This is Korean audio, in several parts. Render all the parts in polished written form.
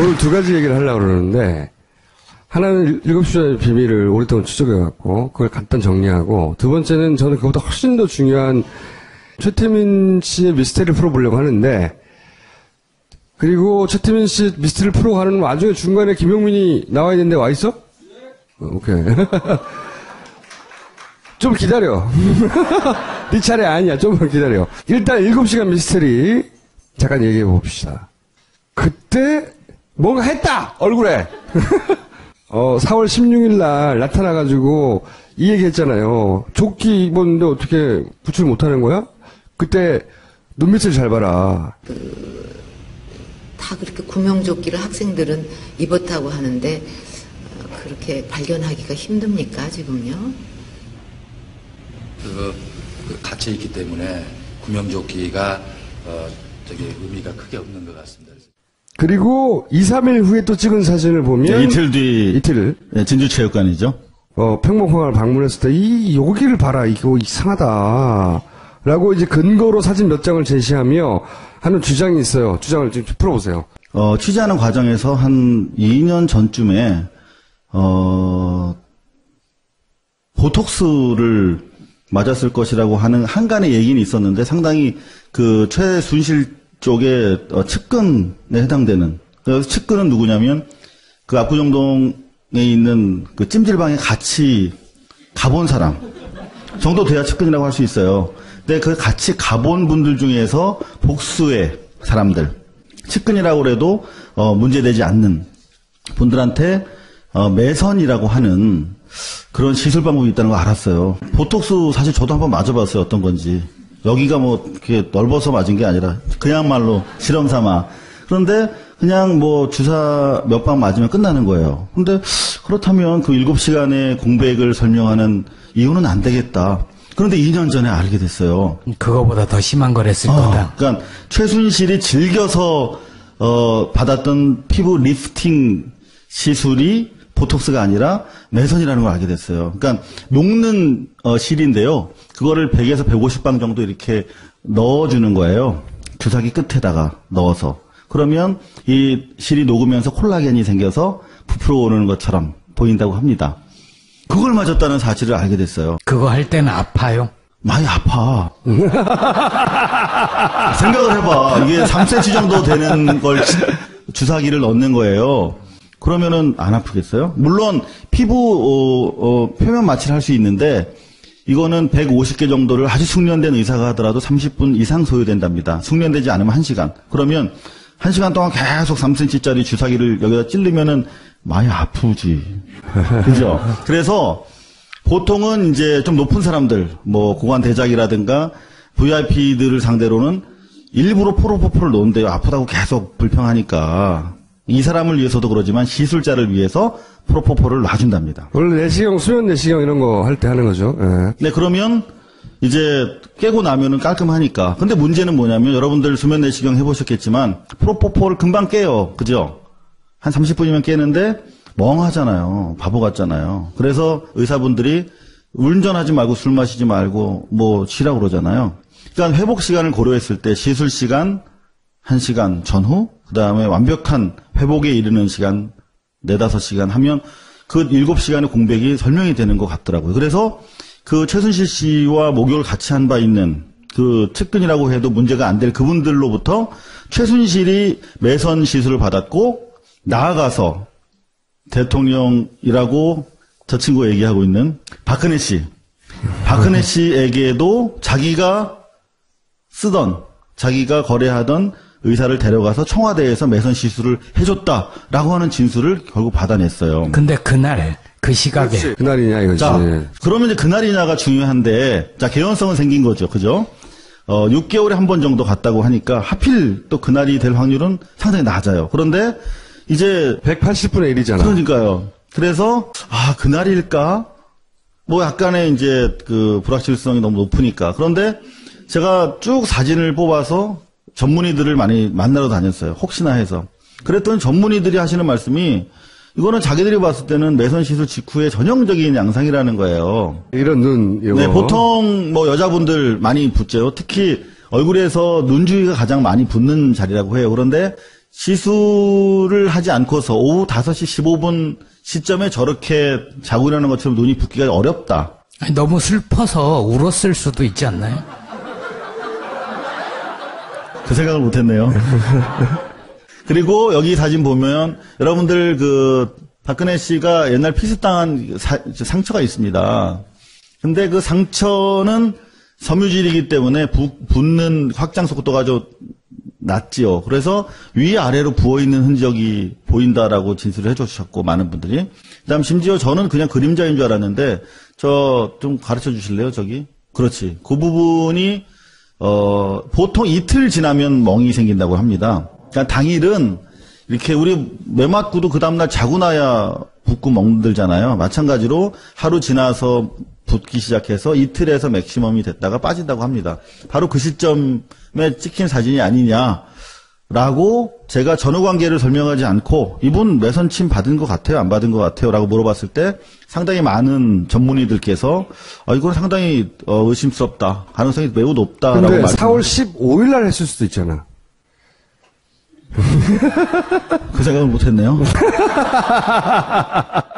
오늘 두 가지 얘기를 하려고 그러는데, 하나는 7시의 비밀을 오랫동안 추적해갖고, 그걸 간단 정리하고, 두 번째는 저는 그것보다 훨씬 더 중요한 최태민 씨의 미스테리를 풀어보려고 하는데, 그리고 최태민 씨 미스테리를 풀어가는 와중에 중간에 김용민이 나와야 되는데 와 있어? 오케이. 좀 기다려. 네 차례 아니야. 좀만 기다려. 일단 7시간 미스테리 잠깐 얘기해 봅시다. 그때 뭔가 했다! 얼굴에. 4월 16일 날 나타나가지고 이 얘기 했잖아요. 조끼 입었는데 어떻게 구출 못하는 거야? 그때 눈빛을 잘 봐라. 다 그렇게 구명조끼를 학생들은 입었다고 하는데 그렇게 발견하기가 힘듭니까 지금요? 갇혀 있기 때문에 구명조끼가 의미가 크게 없는 것 같습니다. 그리고 2, 3일 후에 또 찍은 사진을 보면 이틀 뒤 이틀 네, 진주체육관이죠. 평범공항을 방문했을 때 여기를 봐라 이거 이상하다 라고 이제 근거로 사진 몇 장을 제시하며 하는 주장이 있어요. 주장을 좀 풀어보세요. 취재하는 과정에서 한 2년 전쯤에 보톡스를 맞았을 것이라고 하는 한간의 얘기는 있었는데 상당히 그 최순실 쪽에 측근에 해당되는. 그래서 측근은 누구냐면 그 압구정동에 있는 그 찜질방에 같이 가본 사람 정도 돼야 측근이라고 할 수 있어요. 근데 그 같이 가본 분들 중에서 복수의 사람들, 측근이라고 해도 문제되지 않는 분들한테 매선이라고 하는 그런 시술 방법이 있다는 거 알았어요. 보톡스 사실 저도 한번 맞아봤어요. 어떤 건지. 여기가 뭐 이렇게 넓어서 맞은 게 아니라 그냥말로 실험 삼아. 그런데 그냥 뭐 주사 몇 방 맞으면 끝나는 거예요. 근데 그렇다면 그 7시간의 공백을 설명하는 이유는 안 되겠다. 그런데 2년 전에 알게 됐어요. 그거보다 더 심한 걸 했을 거다. 그러니까 최순실이 즐겨서 받았던 피부 리프팅 시술이 보톡스가 아니라 매선이라는 걸 알게 됐어요. 그러니까 녹는 실인데요. 그거를 100에서 150방 정도 이렇게 넣어주는 거예요. 주사기 끝에다가 넣어서. 그러면 이 실이 녹으면서 콜라겐이 생겨서 부풀어 오르는 것처럼 보인다고 합니다. 그걸 맞았다는 사실을 알게 됐어요. 그거 할 때는 아파요? 많이 아파. 생각을 해봐. 이게 3cm 정도 되는 걸 주사기를 넣는 거예요. 그러면은 안 아프겠어요? 물론 피부 표면 마취를 할 수 있는데 이거는 150개 정도를 아주 숙련된 의사가 하더라도 30분 이상 소요된답니다. 숙련되지 않으면 1시간. 그러면 1시간 동안 계속 3cm짜리 주사기를 여기다 찌르면은 많이 아프지. 그죠? 그래서 보통은 이제 좀 높은 사람들, 뭐 고관 대작이라든가 VIP들을 상대로는 일부러 프로포폴을 놓은데요. 아프다고 계속 불평하니까. 이 사람을 위해서도 그러지만 시술자를 위해서 프로포폴을 놔준답니다. 원래 내시경, 수면 내시경 이런 거 할 때 하는 거죠. 예. 네, 그러면 이제 깨고 나면은 깔끔하니까. 근데 문제는 뭐냐면 여러분들 수면 내시경 해보셨겠지만 프로포폴 금방 깨요. 그죠? 한 30분이면 깨는데 멍하잖아요. 바보 같잖아요. 그래서 의사분들이 운전하지 말고 술 마시지 말고 뭐 쉬라고 그러잖아요. 그러니까 회복 시간을 고려했을 때 시술 시간 1시간 전후, 그 다음에 완벽한 회복에 이르는 시간 4-5시간 하면 그 7시간의 공백이 설명이 되는 것 같더라고요. 그래서 그 최순실 씨와 목욕을 같이 한 바 있는 그 측근이라고 해도 문제가 안 될 그분들로부터 최순실이 매선 시술을 받았고 나아가서 대통령이라고 저 친구가 얘기하고 있는 박근혜 씨. 박근혜 씨에게도 자기가 쓰던, 자기가 거래하던 의사를 데려가서 청와대에서 매선 시술을 해줬다라고 하는 진술을 결국 받아냈어요. 근데 그날, 그 시각에. 그렇지. 그날이냐 이거지. 자, 그러면 이제 그날이냐가 중요한데, 자, 개연성은 생긴 거죠. 그죠? 6개월에 한 번 정도 갔다고 하니까 하필 또 그날이 될 확률은 상당히 낮아요. 그런데 이제 180분의 1이잖아. 그러니까요. 그래서 그날일까? 뭐 약간의 이제 그 불확실성이 너무 높으니까. 그런데 제가 쭉 사진을 뽑아서 전문의들을 많이 만나러 다녔어요. 혹시나 해서. 그랬더니 전문의들이 하시는 말씀이 이거는 자기들이 봤을 때는 매선 시술 직후에 전형적인 양상이라는 거예요. 이런 눈, 이거. 네, 보통 뭐 여자분들 많이 붓죠. 특히 얼굴에서 눈 주위가 가장 많이 붓는 자리라고 해요. 그런데 시술을 하지 않고서 오후 5시 15분 시점에 저렇게 자고 일어나는 것처럼 눈이 붓기가 어렵다. 아니, 너무 슬퍼서 울었을 수도 있지 않나요? 그 생각을 못했네요. 그리고 여기 사진 보면 여러분들 박근혜 씨가 옛날 피습당한 상처가 있습니다. 근데 그 상처는 섬유질이기 때문에 붓는 확장 속도가 좀 낮지요. 그래서 위아래로 부어있는 흔적이 보인다라고 진술을 해주셨고, 많은 분들이. 그 다음 심지어 저는 그냥 그림자인 줄 알았는데, 저 좀 가르쳐 주실래요, 저기? 그렇지. 그 부분이, 보통 이틀 지나면 멍이 생긴다고 합니다. 그러니까 당일은 이렇게 우리 매 맞고도 그 다음날 자고 나야 붓고 멍들잖아요. 마찬가지로 하루 지나서 붓기 시작해서 이틀에서 맥시멈이 됐다가 빠진다고 합니다. 바로 그 시점에 찍힌 사진이 아니냐라고 제가 전후관계를 설명하지 않고 이분 매선침 받은 것 같아요? 안 받은 것 같아요? 라고 물어봤을 때 상당히 많은 전문의들께서 이건 상당히 의심스럽다. 가능성이 매우 높다라고 근데 말씀. 4월 15일 날 했을 수도 있잖아. 그 생각을 못했네요.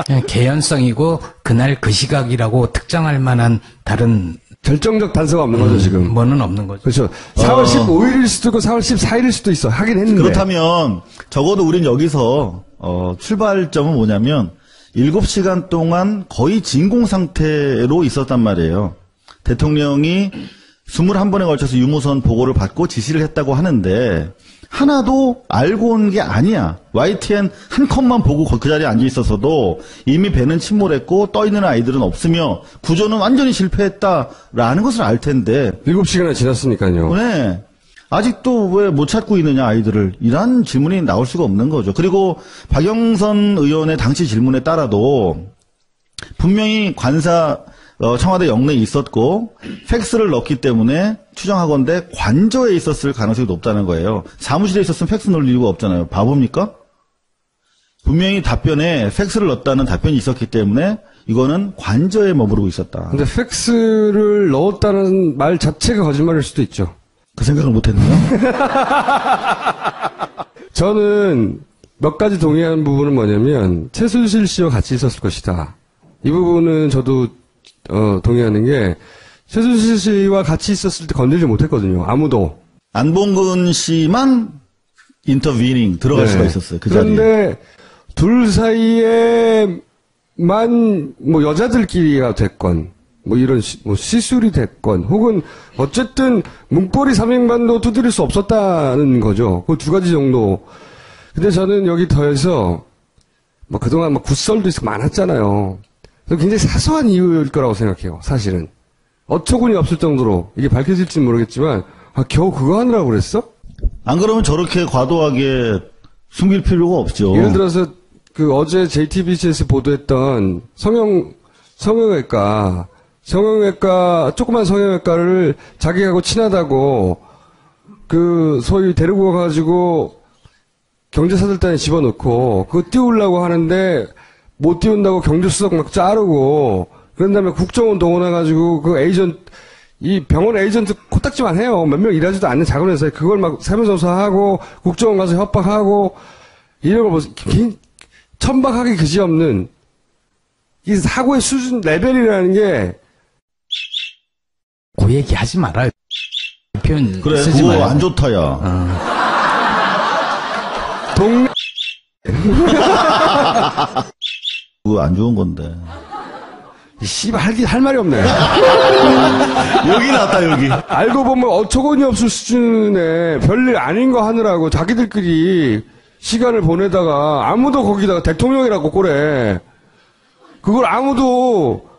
그냥 개연성이고 그날 그 시각이라고 특정할 만한 다른 결정적 단서가 없는 거죠, 지금. 뭐는 없는 거죠. 그렇죠. 4월 15일일 수도 있고 4월 14일일 수도 있어. 하긴 했는데. 그렇다면 적어도 우린 여기서 출발점은 뭐냐면 7시간 동안 거의 진공 상태로 있었단 말이에요. 대통령이 21번에 걸쳐서 유무선 보고를 받고 지시를 했다고 하는데 하나도 알고 온 게 아니야. YTN 한 컷만 보고 그 자리에 앉아 있었어도 이미 배는 침몰했고 떠 있는 아이들은 없으며 구조는 완전히 실패했다라는 것을 알 텐데 7시간이나 지났으니까요. 네. 아직도 왜 못 찾고 있느냐 아이들을 이런 질문이 나올 수가 없는 거죠. 그리고 박영선 의원의 당시 질문에 따라도 분명히 관사 청와대 영내에 있었고 팩스를 넣었기 때문에 추정하건대 관저에 있었을 가능성이 높다는 거예요. 사무실에 있었으면 팩스 넣을 이유가 없잖아요. 바보입니까? 분명히 답변에 팩스를 넣었다는 답변이 있었기 때문에 이거는 관저에 머무르고 있었다. 근데 팩스를 넣었다는 말 자체가 거짓말일 수도 있죠. 그 생각을 못했네요. 저는 몇 가지 동의하는 부분은 뭐냐면 최순실 씨와 같이 있었을 것이다. 이 부분은 저도 동의하는 게 최순실 씨와 같이 있었을 때 건들지 못했거든요. 아무도. 안봉근 씨만 인터비닝 들어갈 네. 수가 있었어요. 그 자리에. 그런데 둘 사이에만 뭐 여자들끼리가 됐건 뭐 이런 시술이 됐건 혹은 어쨌든 문고리 3행반도 두드릴 수 없었다는 거죠. 그 두 가지 정도. 근데 저는 여기 더해서 뭐 그동안 뭐 굿설도 있고 많았잖아요. 굉장히 사소한 이유일 거라고 생각해요. 사실은. 어처구니 없을 정도로 이게 밝혀질지 모르겠지만 겨우 그거 하느라고 그랬어? 안 그러면 저렇게 과도하게 숨길 필요가 없죠. 예를 들어서 그 어제 JTBC에서 보도했던 성형외과 조그만 성형외과를 자기하고 친하다고 그 소위 데리고 가가지고 경제사들단에 집어넣고 그거 띄우려고 하는데 못 띄운다고 경제수석 막 자르고 그런 다음에 국정원 동원해가지고 그 이 병원 에이전트 코딱지만 해요. 몇 명 일하지도 않는 작은 회사에 그걸 막 세무조사하고 국정원 가서 협박하고 이런 걸 천박하기 그지없는 이 사고의 수준 레벨이라는 게 그 얘기 하지 말아요. 표현 그래, 쓰지 그거 말아요. 안 좋다, 야. 동네 그거 안 좋은 건데. 씨발 할 말이 없네. 여기 나왔다, 여기. 알고 보면 어처구니 없을 수준의 별일 아닌 거 하느라고 자기들끼리 시간을 보내다가 아무도 거기다가 대통령이라고 꼬래. 그걸 아무도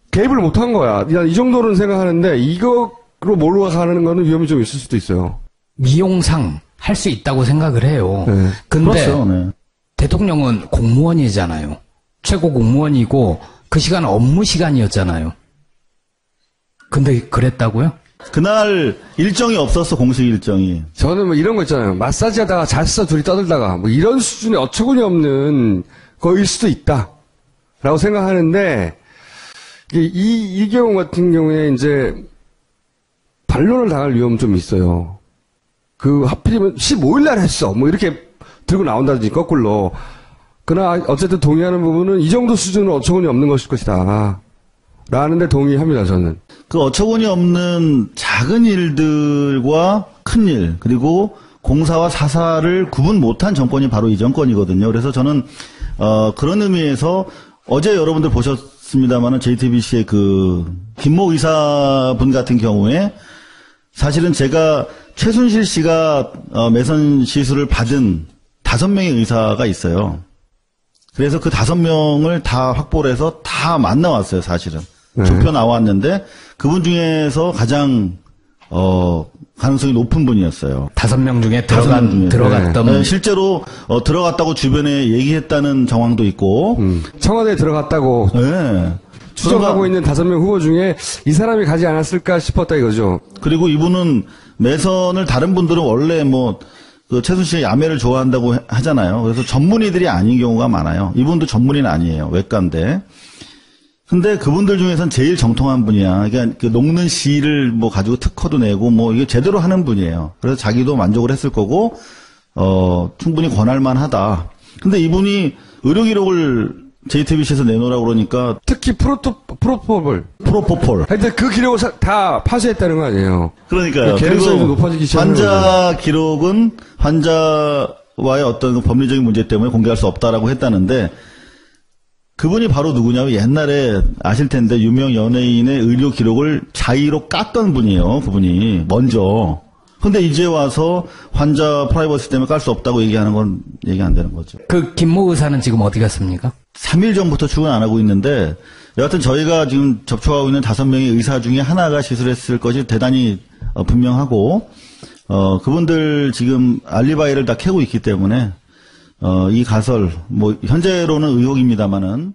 개입을 못한 거야. 난 이 정도는 생각하는데 이거로 몰아가는 거는 위험이 좀 있을 수도 있어요. 미용상 할 수 있다고 생각을 해요. 네. 근데 그렇죠, 네. 대통령은 공무원이잖아요. 최고 공무원이고 그 시간은 업무 시간이었잖아요. 근데 그랬다고요? 그날 일정이 없었어, 공식 일정이. 저는 뭐 이런 거 있잖아요. 마사지 하다가 잤어, 둘이 떠들다가. 뭐 이런 수준의 어처구니 없는 거일 수도 있다. 라고 생각하는데, 이 경우 같은 경우에 이제, 반론을 당할 위험은 좀 있어요. 하필이면 15일날 했어. 뭐 이렇게 들고 나온다든지 거꾸로. 그러나 어쨌든 동의하는 부분은 이 정도 수준은 어처구니 없는 것일 것이다. 라는데 동의합니다, 저는. 그 어처구니 없는 작은 일들과 큰 일, 그리고 공사와 사사를 구분 못한 정권이 바로 이 정권이거든요. 그래서 저는, 그런 의미에서 어제 여러분들 보셨습니다만은 JTBC의 김모 의사분 같은 경우에 사실은 제가 최순실 씨가 매선 시술을 받은 5명의 의사가 있어요. 그래서 그 5명을 다 확보를 해서 다 만나왔어요, 사실은. 네. 좁혀 나왔는데 그분 중에서 가장 가능성이 높은 분이었어요. 5명 중에 중에. 들어갔던 네, 실제로 들어갔다고 주변에 얘기했다는 정황도 있고. 청와대에 들어갔다고 네. 추정하고 있는 5명 후보 중에 이 사람이 가지 않았을까 싶었다 이거죠. 그리고 이분은 매선을 다른 분들은 원래 최순실의 야매를 좋아한다고 하잖아요. 그래서 전문의들이 아닌 경우가 많아요. 이분도 전문의는 아니에요. 외과인데. 근데 그분들 중에선 제일 정통한 분이야. 그러니까 녹는 실을 가지고 특허도 내고 이게 제대로 하는 분이에요. 그래서 자기도 만족을 했을 거고, 충분히 권할만 하다. 근데 이분이 의료 기록을 JTBC에서 내놓으라고 그러니까. 특히 프로포폴. 하여튼 그 기록을 다 파쇄했다는 거 아니에요. 그러니까요. 개연성이 좀 높아지기 시작하는 환자 기록은 환자와의 어떤 법리적인 문제 때문에 공개할 수 없다라고 했다는데, 그분이 바로 누구냐면 옛날에 아실 텐데 유명 연예인의 의료 기록을 자의로 깠던 분이에요. 그분이 먼저. 근데 이제 와서 환자 프라이버시 때문에 깔 수 없다고 얘기하는 건 얘기 안 되는 거죠. 그 김모 의사는 지금 어디 갔습니까? 3일 전부터 출근 안 하고 있는데 여하튼 저희가 지금 접촉하고 있는 5명의 의사 중에 하나가 시술했을 것이 대단히 분명하고 그분들 지금 알리바이를 다 캐고 있기 때문에 이 가설 현재로는 의혹입니다만은